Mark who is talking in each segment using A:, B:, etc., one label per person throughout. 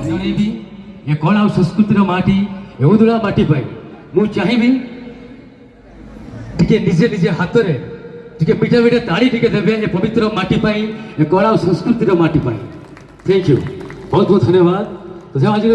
A: ଜଣେଇବି ଏ କଳା ଆଉ ସଂସ୍କୃତିର ମାଟି ଏ ଉଦୁଳା ମାଟି ପାଇଁ ମୁଁ ଚାହିଁବି ଟିକେ ନିଜେ ନିଜେ ହାତରେ ଟିକେ ମିଠା ମିଠା ତାଳି ଟିକେ ଦେବେ ଏ ପବିତ୍ର ମାଟି ପାଇଁ ଏ କଳା ଆଉ ସଂସ୍କୃତିର ମାଟି ପାଇଁ। ଥ୍ୟାଙ୍କ ୟୁ, ବହୁତ ବହୁତ ଧନ୍ୟବାଦ। ତ ଆଜିର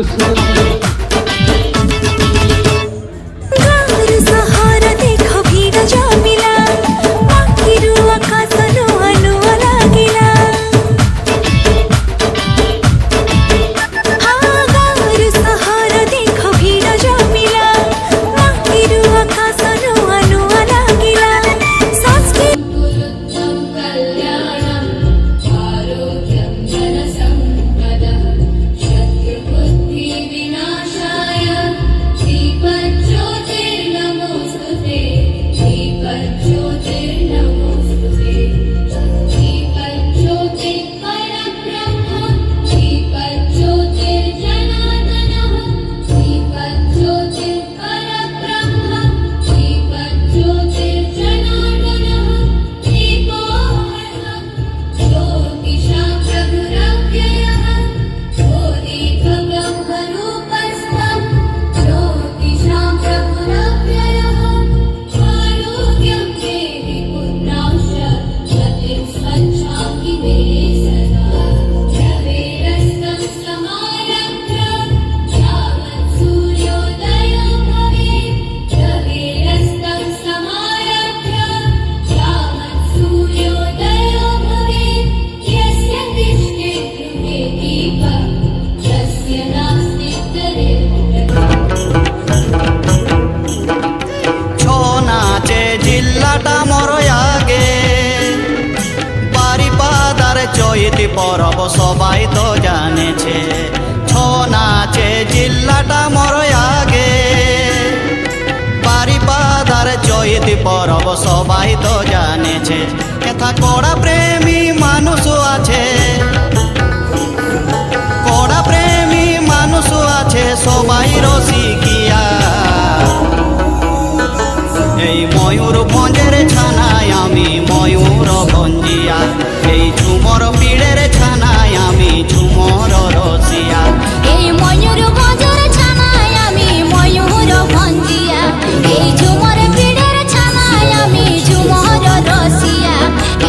B: পরব সবাই তো জানেছে, ছৌ নাচে জিল্লাটা মোর আগে। বারিপাদার চৈতি পরব সবাই তো জানেছে, এথা কড়া প্রেমী মানুষ আছে, কড়া প্রেমী মানুষ আছে সবাই রসিকিয়া। এই ময়ূরভঞ্জের ছানায় আমি ময়ূর ভঞ্জিয়া, এই ঝুমর পিড়ের ছানায় আমি ঝুমর রসিয়া।
C: এই ময়ূরভঞ্জের ছানায় আমি ময়ূর ভঞ্জিয়া, এই ঝুমর পিড়ের ছানায় আমি ঝুমর রসিয়া।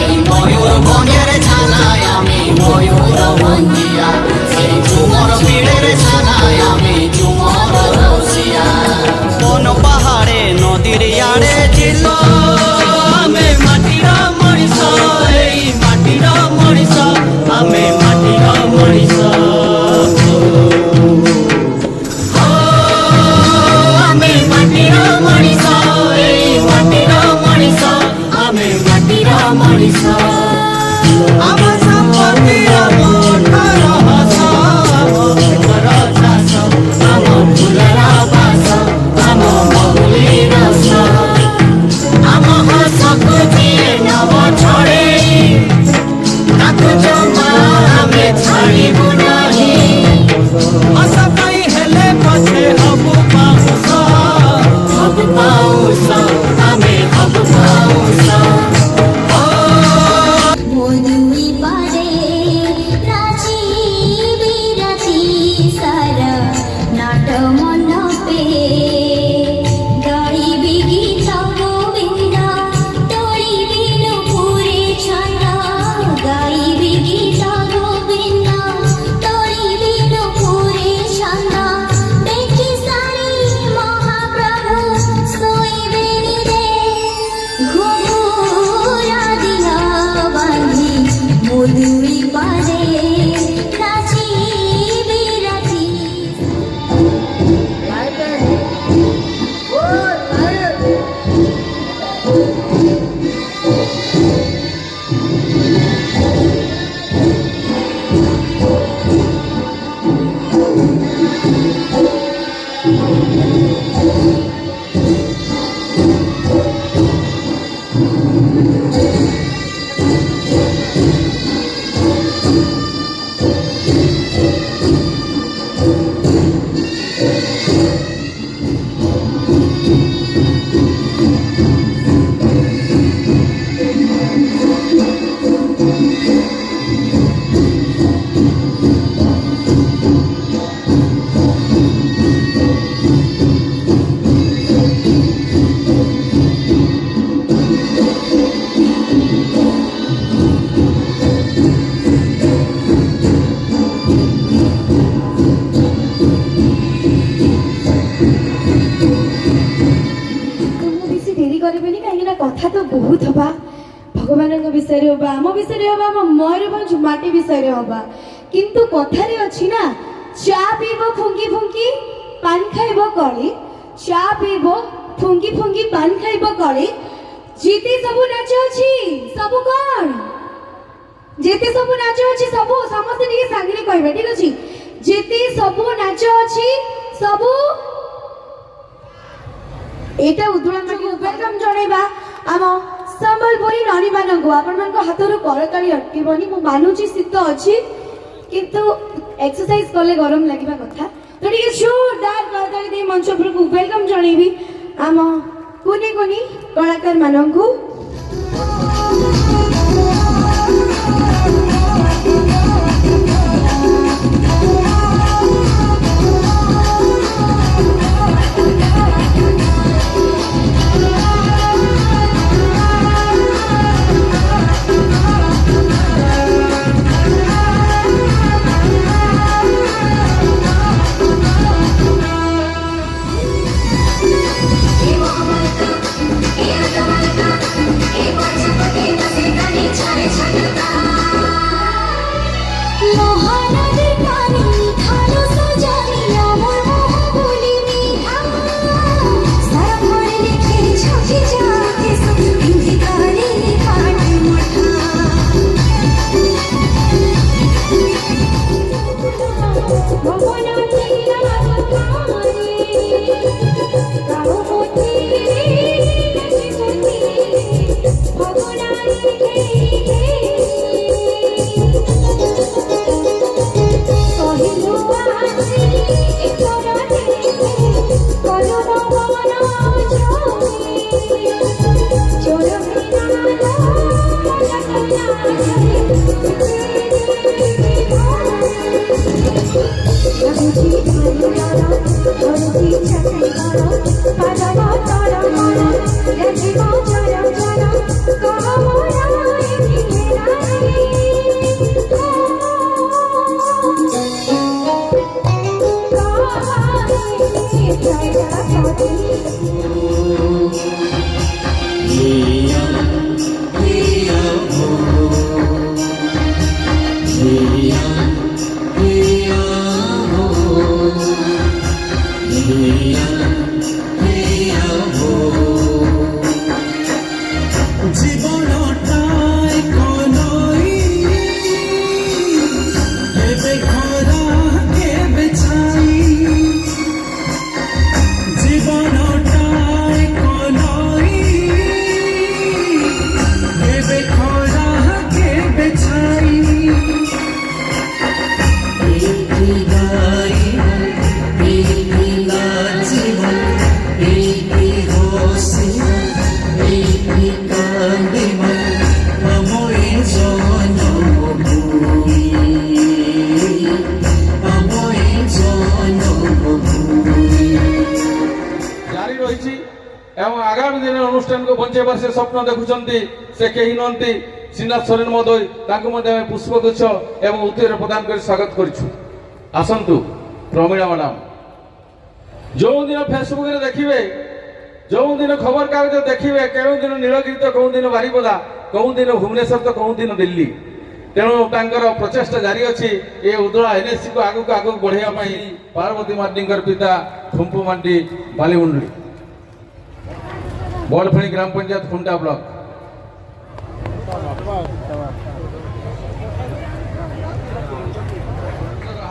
C: এই
B: ময়ূরভঞ্জের ছানায় আমি ময়ূর ভঞ্জিয়া, এই ঝুমর পিড়ের ছানায় আমি ঝুমর রসিয়া। কোন পাহাড়ে নদীর ইয়াড়ে ছিল আমি মাটির মଣିষ, এই মাটির মଣିষ, আমি মাটির মଣିষ। আমি মাটির মଣିষ, এই মাটির মଣିষ, আমি মাটির মଣିষ। আমার সম্পত্তির মোটর হস, আমার চাষ, আমার ফুলের বাস, আমার মহুলির রস, আমার হসକୁ ଯିଏ ନବ ଛଡ଼େଇ, ତାକୁ ଜମା ଆମେ ଛାଡ଼ିବୁ
D: विषय हवा आम मयूरभंज माटी विषय हवा किंतु कथारे अच्छी ना चा पीब फुंकी फुंकी पान खाइब कली चा पीब फुंकी फुंकी पान खाइब कली जीते सबु नाच अछि सबु कोन जेते सबु नाच अछि सबु समस्त टिके सांगरे कहबे ठीक अछि जेते सबु नाच अछि सबु एटा उद्दोलन को वेलकम जणैबा आम संबलपुरी नारी माननको आपण मानको हातरो करताली अटकीबनी मु मानुची शीत अछि किंतु एक्सरसाइज करले गरम लागिबा कथा तो टिके जोरदार करताली दे मंच पर को वेलकम जणैबी आम कोनी कोनी कलाकार माननको
E: आगामी दिन अनुष्ठान को बंचेबार से स्वप्न देखुंती से कहीं नहंती श्रीनाथ सोरेन महोदय पुष्पगुच्छ एवं उत्तर प्रदान कर स्वागत करसतु प्रमीला मैडम जो दिन फेसबुक रे देखिए जो दिन खबर कागज देखिए कौन दिन नीलगिरी तो कौन दिन बारिपदा कौन दिन भुवनेश्वर तो कौन दिन दिल्ली तेणु प्रचेषा जारी अच्छी ये उदला एनएससी को आगू आगू बढ़ाई पार्वती मार्डी पिता खुंपू मार्डी बालीमुंडी बलफेणी ग्राम पंचायत खुंटा ब्लॉक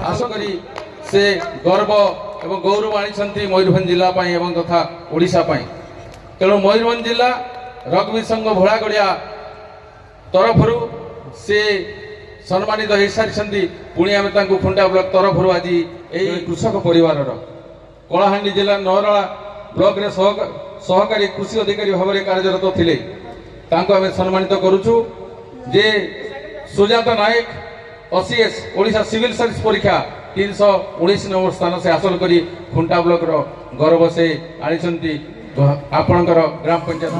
E: आशा करी से गर्व एवं गौरव आनी मयूरभंज जिला एवं तथा ओडिशा तेणु मयूरभंज जिला रग्बी संघ भोलागड़िया तरफ से सम्मानित हो सारी पुणी आम खुंटा ब्लॉक तरफ आज यही कृषक परिवार कलाहांडी जिला नहरला ब्लॉक रे सहकारी कृषि अधिकारी भाव में कार्यरत थे आम सम्मानित करुचु जे सुजाता नायक OCS ओडिशा सिविल सर्विस परीक्षा 319 नंबर स्थान से हासिल करी खुंटा ब्लॉक रो गौरव से आनी आपणकर ग्राम पंचायत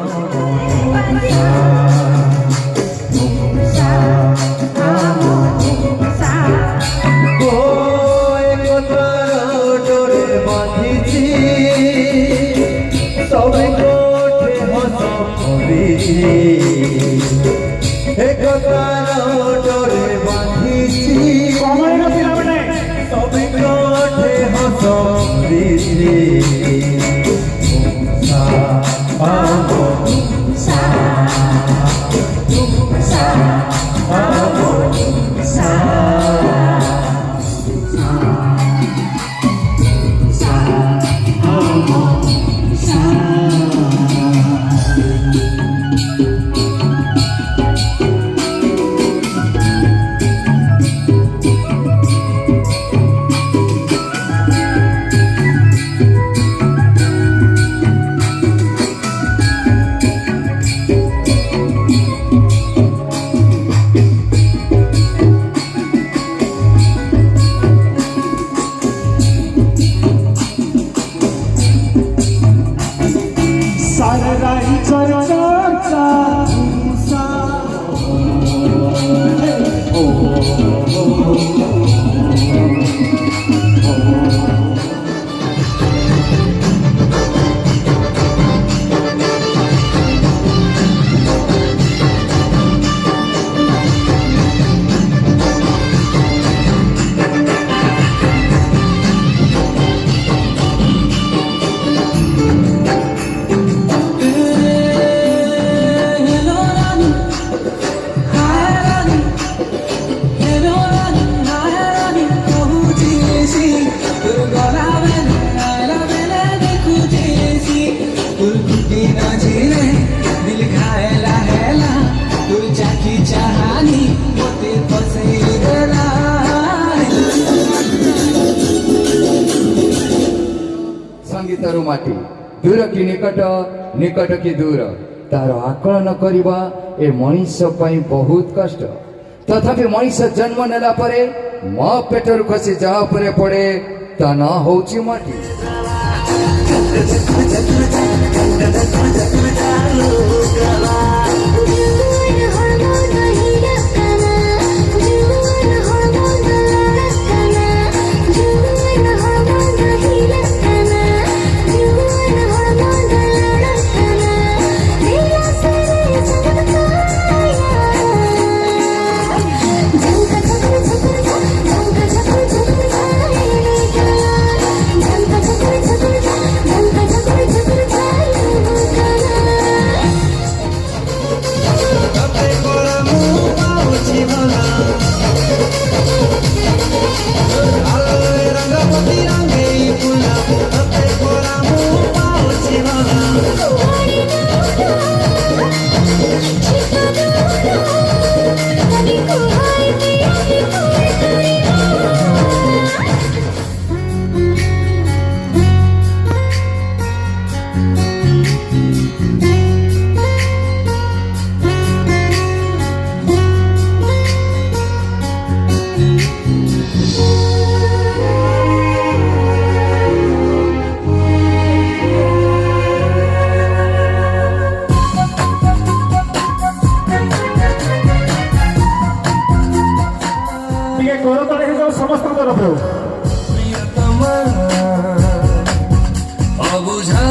F: সমৃদ্ধি সারাই চর্চা
G: संगीतर माटी दूर कि निकट निकट कि दूर तार आकलन करवा ए मनीष बहुत कष्ट तथापि मनीष जन्म नेला परे माँ पेटर खसी जहाँ परे पड़े ता ना होची माटी समस्त तरफ
F: अबुझा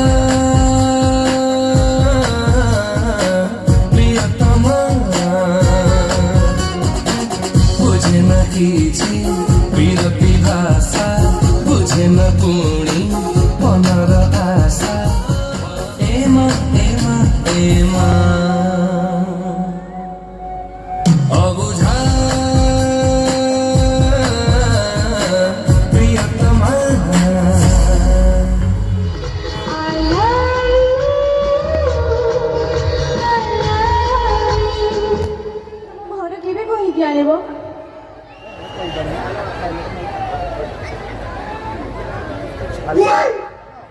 F: प्रियतमा बुझे न किछि विरक्ति भाषा बुझे न पुणी मनर आशा एमा एमा एमा अबुझा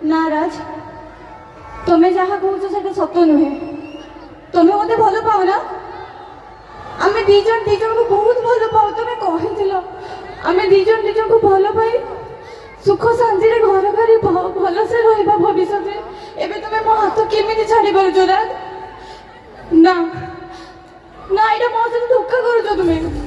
D: नाराज तुम्हें जहाँ कहुच से सत नुहे तुम्हें मत भल पाओ ना आम दीज को बहुत भल पाओ तुम्हें कही आम दीज को भल पाई सुख शांति घर कर भल से रहा भविष्य एवं तुम्हें मो हाथ केमी छाड़ी पार ना ना ये मो सहित धोखा करुच तुम्हें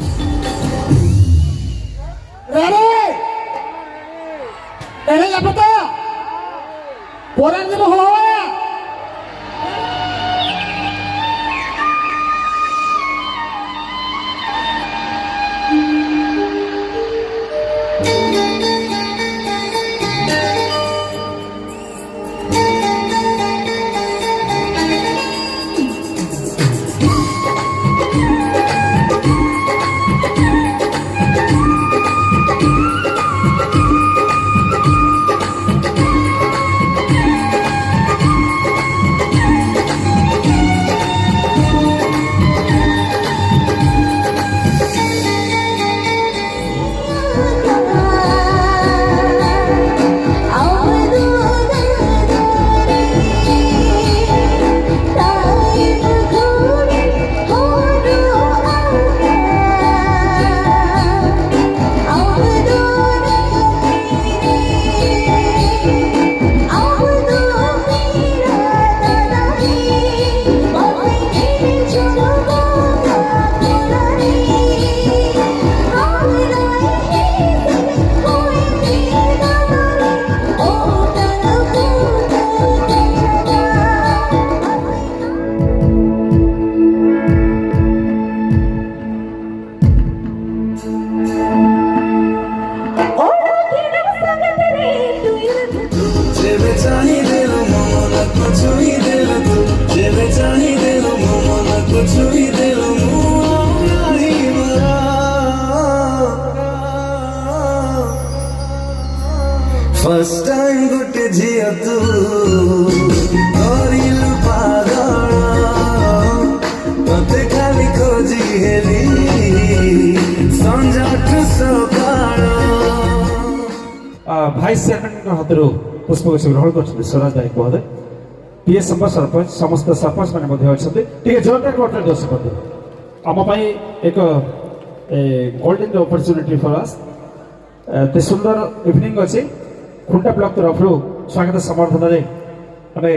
F: ଫାର୍ଷ୍ଟ ଟାଇମ୍ ଗୋଟେ ଝିଅ ତୁ କରିଲୁ ପାଗଳ ତତେ ଖାଲି ଖୋଜି ହେଲି ସଞ୍ଜଠୁ ସକାଳ।
H: ଭାଇସ୍ ଚେୟାରମ୍ୟାନଙ୍କ ହାତରୁ ପୁଷ୍ପଗୁଚ୍ଛ ଗ୍ରହଣ କରୁଛନ୍ତି ସ୍ୱରାଜ ନାୟକ ମହୋଦୟ। ପିଏ ସମ୍ବ ସରପଞ୍ଚ ସମସ୍ତ ସରପଞ୍ଚ ମାନେ ମଧ୍ୟ ଅଛନ୍ତି। ଟିକେ ଜୋରଦାର କରିଥିଲେ ଦର୍ଶକ ବନ୍ଧୁ। ଆମ ପାଇଁ ଏକ ଗୋଲ୍ଡେନ୍ ଅପରଚ୍ୟୁନିଟି ଫର୍ ଆସ୍। ଏତେ ସୁନ୍ଦର ଇଭିନିଂ ଅଛି। ଖୁଣ୍ଟା ବ୍ଲକ ତରଫରୁ ସ୍ୱାଗତ ସମ୍ବର୍ଦ୍ଧନାରେ ଆମେ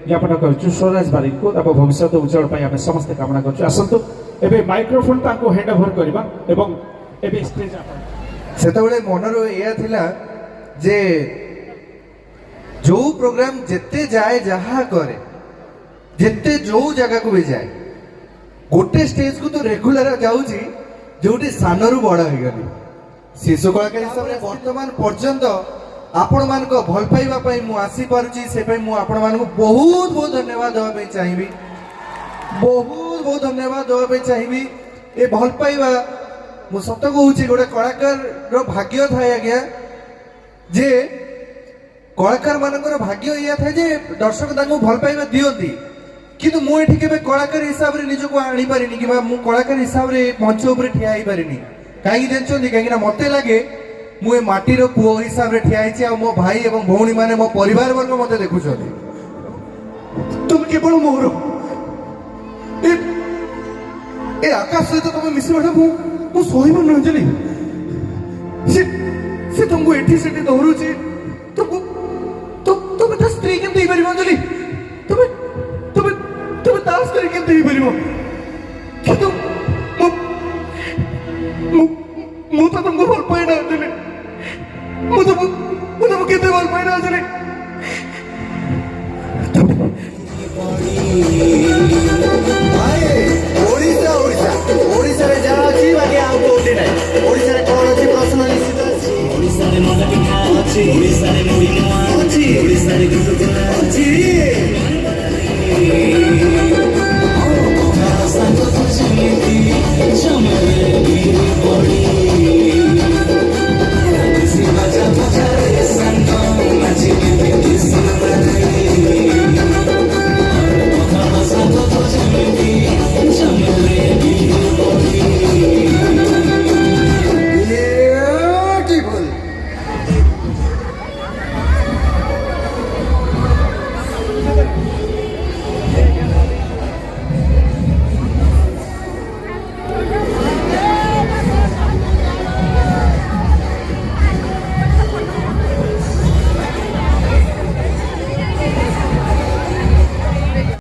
H: ଜ୍ଞାପନ କରୁଛୁ ସ୍ୱରାଜ ବାରିକଙ୍କୁ। ତାଙ୍କ ଭବିଷ୍ୟତ ଉଜ୍ଜଳ ପାଇଁ ଆମେ ସମସ୍ତେ କାମନା କରୁଛୁ। ଆସନ୍ତୁ ଏବେ ମାଇକ୍ରୋଫୋନ୍ ତାଙ୍କୁ ହ୍ୟାଣ୍ଡ ଓଭର କରିବା ଏବଂ ଏବେ ଷ୍ଟେଜ୍ ଆପଣ।
I: ସେତେବେଳେ ମନର ଏଇଆ ଥିଲା ଯେ ଯୋଉ ପ୍ରୋଗ୍ରାମ ଯେତେ ଯାଏ ଯାହା କରେ ଯେତେ ଯୋଉ ଜାଗାକୁ ବି ଯାଏ ଗୋଟେ ଷ୍ଟେଜକୁ ତ ରେଗୁଲାର ଯାଉଛି ଯୋଉଠି ସାନରୁ ବଡ ହେଇଗଲି। ଶିଶୁ କଳାକାର ହିସାବରେ ବର୍ତ୍ତମାନ ପର୍ଯ୍ୟନ୍ତ ଆପଣମାନଙ୍କ ଭଲ ପାଇବା ପାଇଁ ମୁଁ ଆସିପାରୁଛି। ସେ ପାଇଁ ମୁଁ ଆପଣମାନଙ୍କୁ ବହୁତ ବହୁତ ଧନ୍ୟବାଦ ଦେବା ପାଇଁ ଚାହିଁବି। ବହୁତ ବହୁତ ଧନ୍ୟବାଦ ଦେବା ପାଇଁ ଚାହିଁବି। ଏ ଭଲ ପାଇବା ମୁଁ ସତ କହୁଛି ଗୋଟେ କଳାକାରର ଭାଗ୍ୟ ଥାଏ ଆଜ୍ଞା ଯେ କଳାକାର ମାନଙ୍କର ଭାଗ୍ୟ ଏଇଆ ଥାଏ ଯେ ଦର୍ଶକ ତାଙ୍କୁ ଭଲ ପାଇବା ଦିଅନ୍ତି। କିନ୍ତୁ ମୁଁ ଏଠି କେବେ କଳାକାର ହିସାବରେ ନିଜକୁ ଆଣିପାରିନି କିମ୍ବା ମୁଁ କଳାକାର ହିସାବରେ ମଞ୍ଚ ଉପରେ ଠିଆ ହେଇପାରିନି। କାହିଁକି ଜାଣିଛନ୍ତି? କାହିଁକି ନା ମତେ ଲାଗେ ମୁଁ ଏ ମାଟିର ପୁଅ ହିସାବରେ ଠିଆ ହେଇଛି ଆଉ ମୋ ଭାଇ ଏବଂ ଭଉଣୀ ମାନେ ମୋ ପରିବାର ବର୍ଗ ମତେ ଦେଖୁଛନ୍ତି। ତୁମେ କେବଳ ମୋର ଏ ଆକାଶ ସହିତ ତମେ ମିଶିବାଟା ମୁଁ ସହିପାରୁନି ଅଞ୍ଜଳି। ସେ ତମକୁ ଏଠି ସେଠି ଦୌଡୁଛି। ତମେ ତା ସ୍ତ୍ରୀ କେମିତି ହେଇପାରିବ ଅଞ୍ଜଳି? ତମେ ତାସ କରି କେମିତି ହେଇପାରିବ? କିନ୍ତୁ ମୁଁ ତ ତମକୁ ଭଲ ପାଇନା ଅଞ୍ଜଳି। ମୁଁ ତମକୁ କେତେ ଭଲ ପାଇନା ଅଞ୍ଜଳି।
B: ଓଡ଼ିଶା ଓଡ଼ିଶା ଓଡ଼ିଶାରେ ଯାହା ଅଛି ବାକି ଆଉ କୋଉଠି ନାହିଁ। ଓଡ଼ିଶାରେ କ'ଣ ଅଛି ପ୍ରଶ୍ନ ନିଶ୍ଚିତ ଅଛି। ଓଡ଼ିଶାରେ ମଣ୍ଡା ପିଠା ଅଛି, ଓଡ଼ିଶାରେ ମୁଢ଼ି ମୁଆଁ ଅଛି, ଓଡ଼ିଶାରେ ଗୁଟୁକୁଲା ଅଛି। ସାଙ୍ଗ ଯେମିତି ଜମରେ ବି ପଡ଼ି